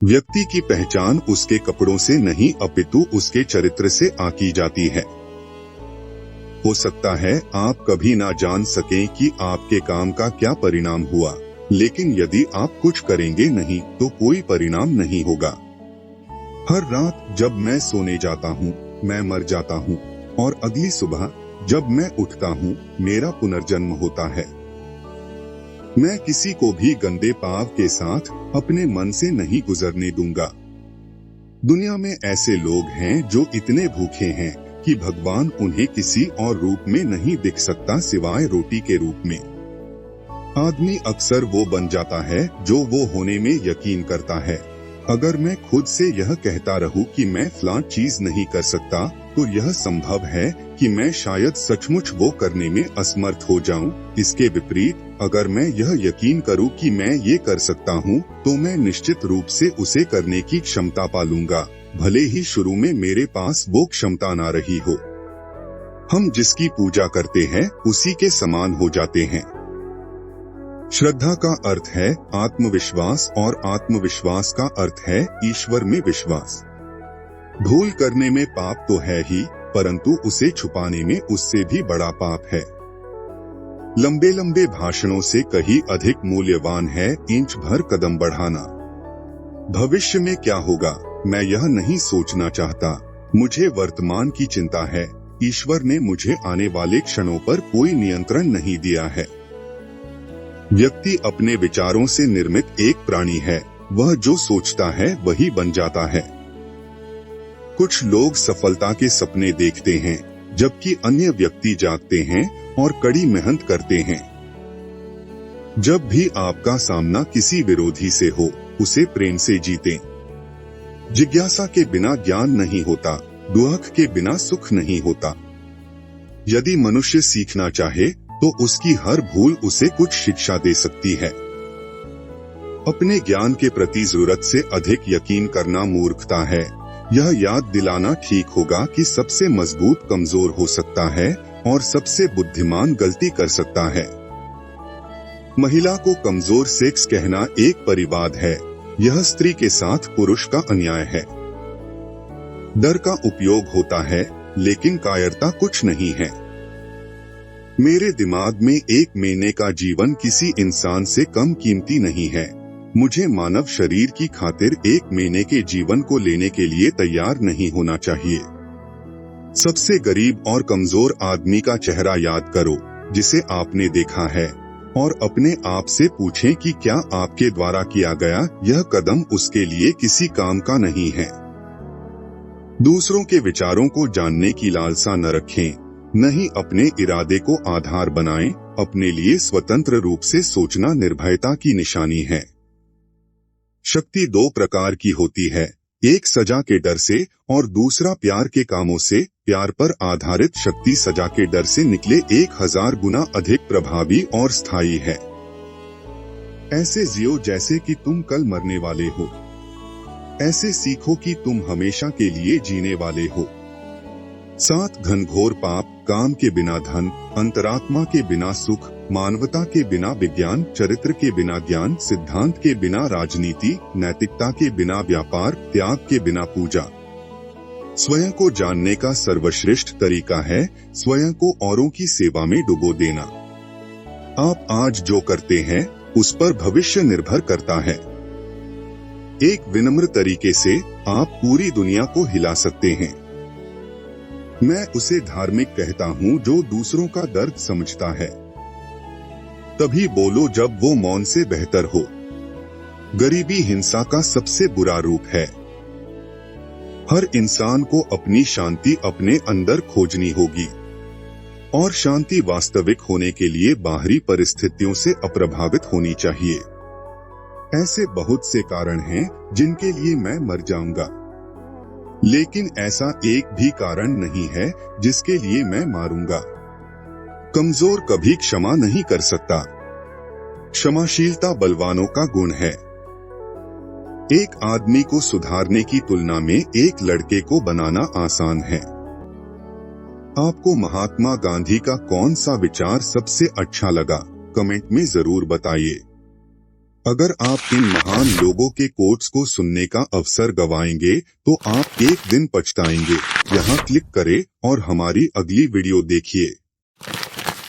व्यक्ति की पहचान उसके कपड़ों से नहीं अपितु उसके चरित्र से आकी जाती है। हो सकता है आप कभी ना जान सकें कि आपके काम का क्या परिणाम हुआ, लेकिन यदि आप कुछ करेंगे नहीं तो कोई परिणाम नहीं होगा। हर रात जब मैं सोने जाता हूँ, मैं मर जाता हूँ और अगली सुबह जब मैं उठता हूँ, मेरा पुनर्जन्म होता है। मैं किसी को भी गंदे पाव के साथ अपने मन से नहीं गुजरने दूंगा। दुनिया में ऐसे लोग हैं जो इतने भूखे हैं कि भगवान उन्हें किसी और रूप में नहीं दिख सकता सिवाय रोटी के रूप में। आदमी अक्सर वो बन जाता है जो वो होने में यकीन करता है। अगर मैं खुद से यह कहता रहूं कि मैं फलां चीज नहीं कर सकता, तो यह संभव है कि मैं शायद सचमुच वो करने में असमर्थ हो जाऊं। इसके विपरीत अगर मैं यह यकीन करूं कि मैं ये कर सकता हूं, तो मैं निश्चित रूप से उसे करने की क्षमता पालूंगा, भले ही शुरू में मेरे पास वो क्षमता ना रही हो। हम जिसकी पूजा करते हैं उसी के समान हो जाते हैं। श्रद्धा का अर्थ है आत्मविश्वास और आत्मविश्वास का अर्थ है ईश्वर में विश्वास। भूल करने में पाप तो है ही, परंतु उसे छुपाने में उससे भी बड़ा पाप है। लंबे लंबे भाषणों से कहीं अधिक मूल्यवान है इंच भर कदम बढ़ाना। भविष्य में क्या होगा मैं यह नहीं सोचना चाहता, मुझे वर्तमान की चिंता है। ईश्वर ने मुझे आने वाले क्षणों पर कोई नियंत्रण नहीं दिया है। व्यक्ति अपने विचारों से निर्मित एक प्राणी है, वह जो सोचता है वही बन जाता है। कुछ लोग सफलता के सपने देखते हैं, जबकि अन्य व्यक्ति जागते हैं और कड़ी मेहनत करते हैं। जब भी आपका सामना किसी विरोधी से हो, उसे प्रेम से जीतें। जिज्ञासा के बिना ज्ञान नहीं होता, दुख के बिना सुख नहीं होता। यदि मनुष्य सीखना चाहे तो उसकी हर भूल उसे कुछ शिक्षा दे सकती है। अपने ज्ञान के प्रति जरूरत से अधिक यकीन करना मूर्खता है। यह याद दिलाना ठीक होगा कि सबसे मजबूत कमजोर हो सकता है और सबसे बुद्धिमान गलती कर सकता है। महिला को कमजोर सेक्स कहना एक परिवाद है। यह स्त्री के साथ पुरुष का अन्याय है। डर का उपयोग होता है, लेकिन कायरता कुछ नहीं है। मेरे दिमाग में एक महीने का जीवन किसी इंसान से कम कीमती नहीं है। मुझे मानव शरीर की खातिर एक महीने के जीवन को लेने के लिए तैयार नहीं होना चाहिए। सबसे गरीब और कमजोर आदमी का चेहरा याद करो जिसे आपने देखा है, और अपने आप से पूछें कि क्या आपके द्वारा किया गया यह कदम उसके लिए किसी काम का नहीं है। दूसरों के विचारों को जानने की लालसा न रखें, न ही अपने इरादे को आधार बनाएं। अपने लिए स्वतंत्र रूप से सोचना निर्भयता की निशानी है। शक्ति दो प्रकार की होती है, एक सजा के डर से और दूसरा प्यार के कामों से। प्यार पर आधारित शक्ति सजा के डर से निकले 1000 गुना अधिक प्रभावी और स्थायी है। ऐसे जियो जैसे कि तुम कल मरने वाले हो। ऐसे सीखो कि तुम हमेशा के लिए जीने वाले हो। 7 घनघोर पाप, काम के बिना धन, अंतरात्मा के बिना सुख, मानवता के बिना विज्ञान, चरित्र के बिना ज्ञान, सिद्धांत के बिना राजनीति, नैतिकता के बिना व्यापार, त्याग के बिना पूजा। स्वयं को जानने का सर्वश्रेष्ठ तरीका है स्वयं को औरों की सेवा में डुबो देना। आप आज जो करते हैं उस पर भविष्य निर्भर करता है। एक विनम्र तरीके से आप पूरी दुनिया को हिला सकते हैं। मैं उसे धार्मिक कहता हूँ जो दूसरों का दर्द समझता है। तभी बोलो जब वो मौन से बेहतर हो। गरीबी हिंसा का सबसे बुरा रूप है। हर इंसान को अपनी शांति अपने अंदर खोजनी होगी, और शांति वास्तविक होने के लिए बाहरी परिस्थितियों से अप्रभावित होनी चाहिए। ऐसे बहुत से कारण हैं जिनके लिए मैं मर जाऊंगा, लेकिन ऐसा एक भी कारण नहीं है जिसके लिए मैं मारूंगा। कमजोर कभी क्षमा नहीं कर सकता। क्षमाशीलता बलवानों का गुण है। एक आदमी को सुधारने की तुलना में एक लड़के को बनाना आसान है। आपको महात्मा गांधी का कौन सा विचार सबसे अच्छा लगा, कमेंट में जरूर बताइए। अगर आप इन महान लोगों के कोट्स को सुनने का अवसर गंवाएंगे तो आप एक दिन पछताएंगे। यहाँ क्लिक करें और हमारी अगली वीडियो देखिए।